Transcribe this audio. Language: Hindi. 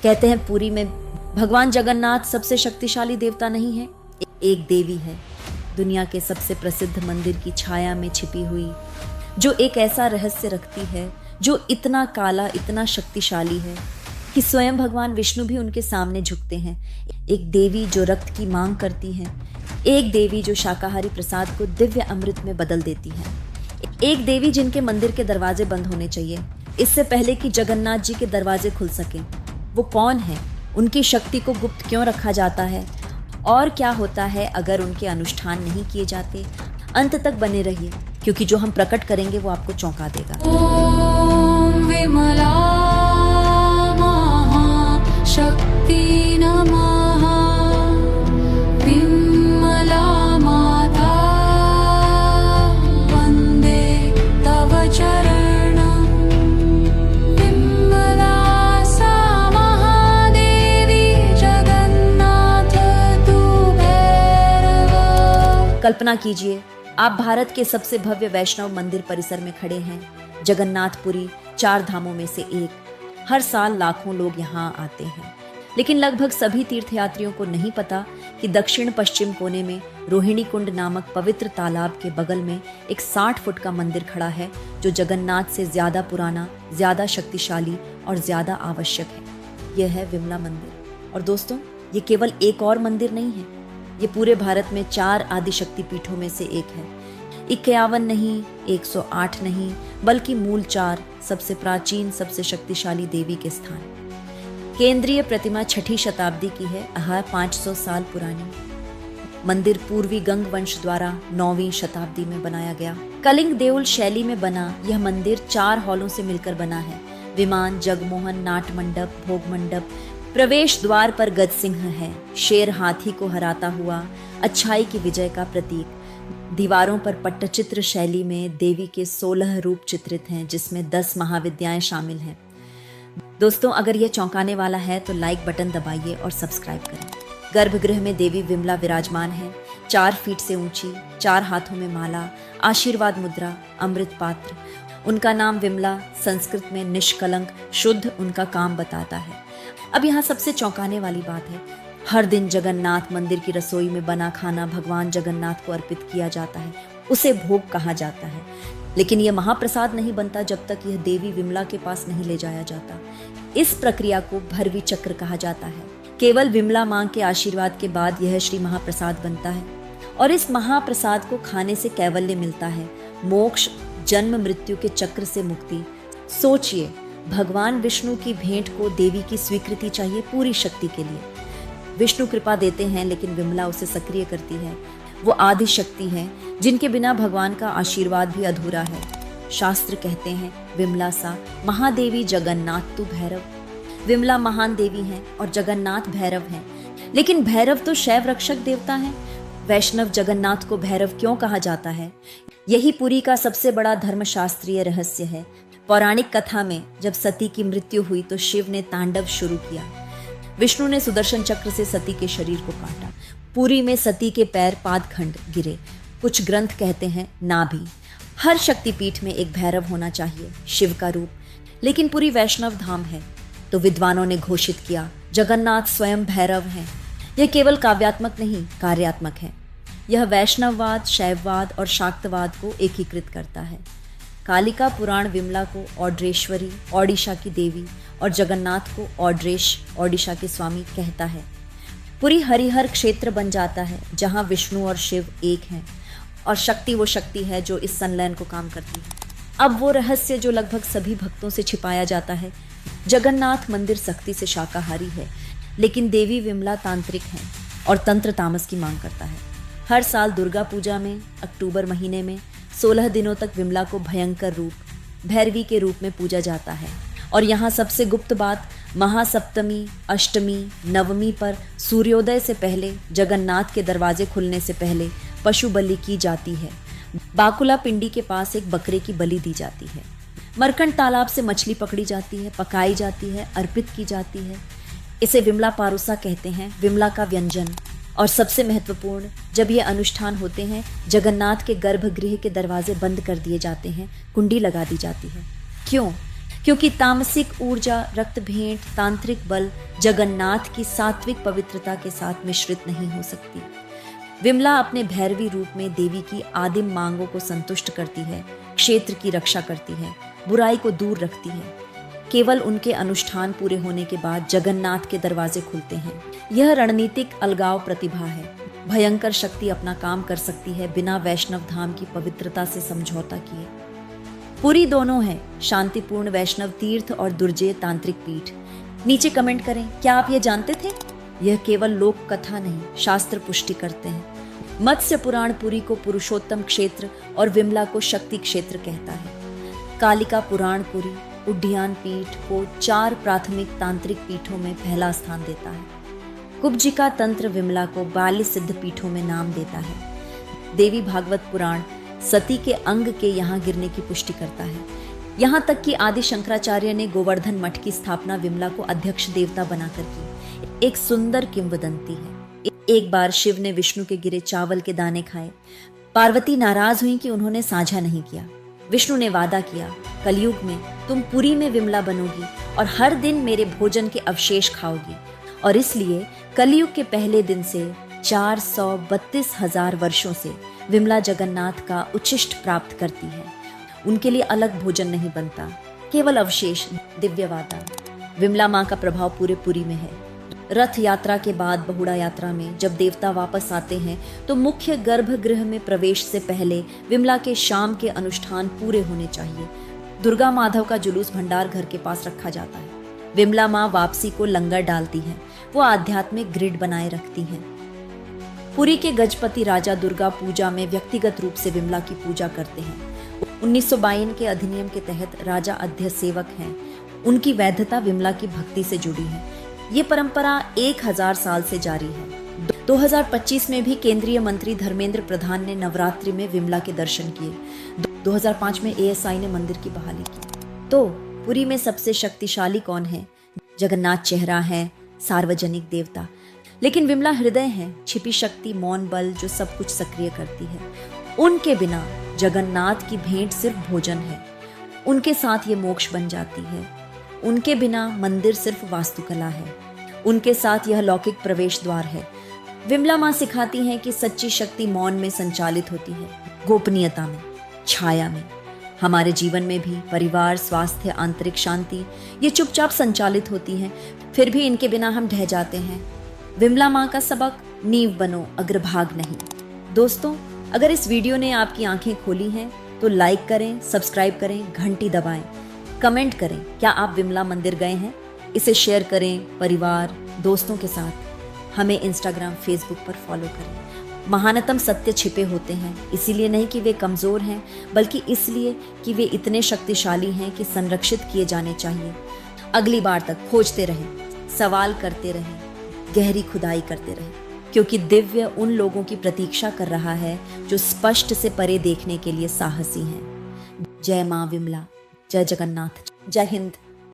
कहते हैं पुरी में भगवान जगन्नाथ सबसे शक्तिशाली देवता नहीं है, एक देवी है, दुनिया के सबसे प्रसिद्ध मंदिर की छाया में छिपी हुई, जो एक ऐसा रहस्य रखती है जो इतना काला, इतना शक्तिशाली है कि स्वयं भगवान विष्णु भी उनके सामने झुकते हैं। एक देवी जो रक्त की मांग करती है, एक देवी जो शाकाहारी प्रसाद को दिव्य अमृत में बदल देती है, एक देवी जिनके मंदिर के दरवाजे बंद होने चाहिए इससे पहले कि जगन्नाथ जी के दरवाजे खुल सकें। वो कौन है, उनकी शक्ति को गुप्त क्यों रखा जाता है और क्या होता है अगर उनके अनुष्ठान नहीं किए जाते? अंत तक बने रहिए, क्योंकि जो हम प्रकट करेंगे वो आपको चौंका देगा। ओम विमला शक्ति नमः, विमला माता वंदे तव चरणं, विमला सा महादेवी जगन्नाथ तू भैरव। कल्पना कीजिए, आप भारत के सबसे भव्य वैष्णव मंदिर परिसर में खड़े हैं। जगन्नाथपुरी 4 धामों में से एक। हर साल लाखों लोग यहाँ आते हैं, लेकिन लगभग सभी तीर्थयात्रियों को नहीं पता कि दक्षिण पश्चिम कोने में रोहिणी कुंड नामक पवित्र तालाब के बगल में एक 60 फुट का मंदिर खड़ा है, जो जगन्नाथ से ज्यादा पुराना, ज्यादा शक्तिशाली और ज्यादा आवश्यक है। यह है विमला मंदिर। और दोस्तों, ये केवल एक और मंदिर नहीं है, ये पूरे भारत में 4 आदि शक्ति पीठों में से एक है। 51 नहीं, 108 नहीं, बल्कि मूल 4 सबसे प्राचीन, सबसे शक्तिशाली देवी के स्थान। केंद्रीय प्रतिमा 6ठी शताब्दी की है, 500 साल पुरानी। मंदिर पूर्वी गंग वंश द्वारा 9वीं शताब्दी में बनाया गया। कलिंग देउल शैली में बना यह मंदिर 4 हॉलों से मिलकर बना है। विमान, जगमोहन, नाट मंडप, भोग मंडप। प्रवेश द्वार पर गजसिंह है, शेर हाथी को हराता हुआ, अच्छाई की विजय का प्रतीक। दीवारों पर पट्टचित्र शैली में देवी के 16 रूप चित्रित हैं, जिसमें 10 महाविद्याएं शामिल हैं। दोस्तों, अगर यह चौंकाने वाला है तो लाइक बटन दबाइए और सब्सक्राइब करें। गर्भगृह में देवी विमला विराजमान है, 4 फीट से ऊंची, 4 हाथों में माला, आशीर्वाद मुद्रा, अमृत पात्र। उनका नाम विमला संस्कृत में निष्कलंक, शुद्ध उनका काम बताता है। अब यहाँ सबसे चौंकाने वाली बात है, हर दिन जगन्नाथ मंदिर की रसोई में बना खाना भगवान जगन्नाथ को अर्पित किया जाता है, उसे भोग कहा जाता है। लेकिन यह महाप्रसाद नहीं बनता जब तक यह देवी विमला के पास नहीं ले जाया जाता। इस प्रक्रिया को भरवी चक्र कहा जाता है। केवल विमला मां के आशीर्वाद के बाद यह श्री महाप्रसाद बनता है, और इस महाप्रसाद को खाने से कैवल्य मिलता है, मोक्ष, जन्म मृत्यु के चक्र से मुक्ति। सोचिए, भगवान विष्णु की भेंट को देवी की स्वीकृति चाहिए पूरी शक्ति के लिए। विष्णु कृपा देते हैं, लेकिन विमला उसे सक्रिय करती है। वो आदि शक्ति है, जिनके बिना भगवान का आशीर्वाद भी अधूरा है। शास्त्र कहते हैं, विमला सा महादेवी जगन्नाथ तू भैरव। विमला महान देवी हैं और जगन्नाथ भैरव हैं, लेकिन भैरव तो शैव रक्षक देवता हैं। वैष्णव जगन्नाथ को भैरव क्यों कहा जाता है? यही पुरी का सबसे बड़ा धर्मशास्त्रीय रहस्य है। पौराणिक कथा में जब सती की मृत्यु हुई तो शिव ने तांडव शुरू किया। विष्णु ने सुदर्शन चक्र से सती के शरीर को काटा। पुरी में सती के पैर पादखंड गिरे। कुछ ग्रंथ कहते हैं नाभि। हर शक्तिपीठ में एक भैरव होना चाहिए, शिव का रूप। लेकिन पुरी वैष्णव धाम है, तो विद्वानों ने घोषित किया, जगन्नाथ स्वयं भैरव हैं। यह केवल काव्यात्मक नहीं, कार्यात्मक है। यह वैष्णववाद, शैववाद और शाक्तवाद को एकीकृत करता है। कालिका पुराण विमला को औड्रेश्वरी, ओडिशा की देवी, और जगन्नाथ को औड्रेश, ओडिशा के स्वामी कहता है। पुरी हरिहर क्षेत्र बन जाता है, जहाँ विष्णु और शिव एक हैं, और शक्ति वो शक्ति है जो इस संलयन को काम करती है। अब वो रहस्य जो लगभग सभी भक्तों से छिपाया जाता है, जगन्नाथ मंदिर सख्ती से शाकाहारी है, लेकिन देवी विमला तांत्रिक हैं और तंत्र तामस की मांग करता है। हर साल दुर्गा पूजा में अक्टूबर महीने में 16 दिनों तक विमला को भयंकर रूप, भैरवी के रूप में पूजा जाता है। और यहाँ सबसे गुप्त बात, महासप्तमी, अष्टमी, नवमी पर सूर्योदय से पहले, जगन्नाथ के दरवाजे खुलने से पहले पशु बलि की जाती है। बाकुला पिंडी के पास एक बकरे की बलि दी जाती है। मरकंड तालाब से मछली पकड़ी जाती है, पकाई जाती है, अर्पित की जाती है। इसे विमला पारुसा कहते हैं, विमला का व्यंजन। और सबसे महत्वपूर्ण, जब ये अनुष्ठान होते हैं, जगन्नाथ के गर्भगृह के दरवाजे बंद कर दिए जाते हैं, कुंडी लगा दी जाती है। क्यों? क्योंकि तामसिक ऊर्जा, रक्त भेंट, तांत्रिक बल जगन्नाथ की सात्विक पवित्रता के साथ मिश्रित नहीं हो सकती। विमला अपने भैरवी रूप में देवी की आदिम मांगों को संतुष्ट करती है, क्षेत्र की रक्षा करती है, बुराई को दूर रखती है। केवल उनके अनुष्ठान पूरे होने के बाद जगन्नाथ के दरवाजे खुलते हैं। यह रणनीतिक अलगाव प्रतिभा है। भयंकर शक्ति अपना काम कर सकती है बिना वैष्णव धाम की पवित्रता से समझौता किए। पुरी दोनों है, शांतिपूर्ण वैष्णव तीर्थ और दुर्जय तांत्रिक पीठ। नीचे कमेंट करें, क्या आप ये जानते थे? यह केवल लोक कथा नहीं, शास्त्र पुष्टि करते हैं। मत्स्य पुराण पुरी को पुरुषोत्तम क्षेत्र और विमला को शक्ति क्षेत्र कहता है। कालिका पुराण पुरी उड्डयन पीठ को 4 प्राथमिक तांत्रिक पीठों में पहला स्थान देता है। कुब्जिका तंत्र विमला को 42 सिद्ध पीठों में नाम देता है। देवी भागवत पुराण सती के अंग के यहाँ गिरने की पुष्टि करता है। यहाँ तक कि आदि शंकराचार्य ने गोवर्धन मठ की स्थापना विमला को अध्यक्ष देवता बनाकर की। एक सुंदर किंवदंती है। एक बार शिव ने विष्णु के गिरे चावल के दाने खाए। पार्वती नाराज हुई कि उन्होंने साझा नहीं किया। विष्णु ने वादा किया, कलयुग में तुम पुरी में विमला बनोगी और हर दिन मेरे भोजन के अवशेष खाओगी। और इसलिए कलयुग के पहले दिन से 432,000 वर्षों से विमला जगन्नाथ का उच्छिष्ट प्राप्त करती है। उनके लिए अलग भोजन नहीं बनता, केवल अवशेष, दिव्यवादा। विमला माँ का प्रभाव पूरे पुरी में है। रथ यात्रा के बाद बहुड़ा यात्रा में जब देवता वापस आते हैं तो मुख्य गर्भगृह में प्रवेश से पहले विमला के शाम के अनुष्ठान पूरे होने चाहिए। दुर्गा माधव का जुलूस भंडार घर के पास रखा जाता है। विमला माँ वापसी को लंगर डालती हैं। वो आध्यात्मिक ग्रिड बनाए रखती हैं। पुरी के गजपति राजा दुर्गा पूजा में व्यक्तिगत रूप से विमला की पूजा करते हैं। 1952 के अधिनियम के तहत राजा अध्यक्ष सेवक हैं। उनकी वैधता विमला की भक्ति से जुड़ी है। ये परंपरा 1000 साल से जारी है। 2025 में भी केंद्रीय मंत्री धर्मेंद्र प्रधान ने नवरात्रि में विमला के दर्शन किए। 2005 में ASI ने मंदिर की बहाली की। तो पुरी में सबसे शक्तिशाली कौन है? जगन्नाथ चेहरा है, सार्वजनिक देवता, लेकिन विमला हृदय है, छिपी शक्ति, मौन बल जो सब कुछ सक्रिय करती है। उनके बिना जगन्नाथ की भेंट सिर्फ भोजन है, उनके साथ ये मोक्ष बन जाती है। उनके बिना मंदिर सिर्फ वास्तुकला है, उनके साथ यह लौकिक प्रवेश द्वार है। विमला माँ सिखाती हैं कि सच्ची शक्ति मौन में संचालित होती है, गोपनीयता में, छाया में। हमारे जीवन में भी परिवार, स्वास्थ्य, आंतरिक शांति ये चुपचाप संचालित होती हैं, फिर भी इनके बिना हम ढह जाते हैं। विमला माँ का सबक, नींव बनो, अग्रभाग नहीं। दोस्तों, अगर इस वीडियो ने आपकी आंखें खोली हैं तो लाइक करें, सब्सक्राइब करें, घंटी दबाएं, कमेंट करें क्या आप विमला मंदिर गए हैं। इसे शेयर करें परिवार, दोस्तों के साथ। हमें इंस्टाग्राम, फेसबुक पर फॉलो करें। महानतम सत्य छिपे होते हैं, इसीलिए नहीं कि वे कमज़ोर हैं, बल्कि इसलिए कि वे इतने शक्तिशाली हैं कि संरक्षित किए जाने चाहिए। अगली बार तक खोजते रहें, सवाल करते रहें, गहरी खुदाई करते रहें, क्योंकि दिव्य उन लोगों की प्रतीक्षा कर रहा है जो स्पष्ट से परे देखने के लिए साहसी हैं। जय माँ विमला, जय जगन्नाथ, जय हिंद।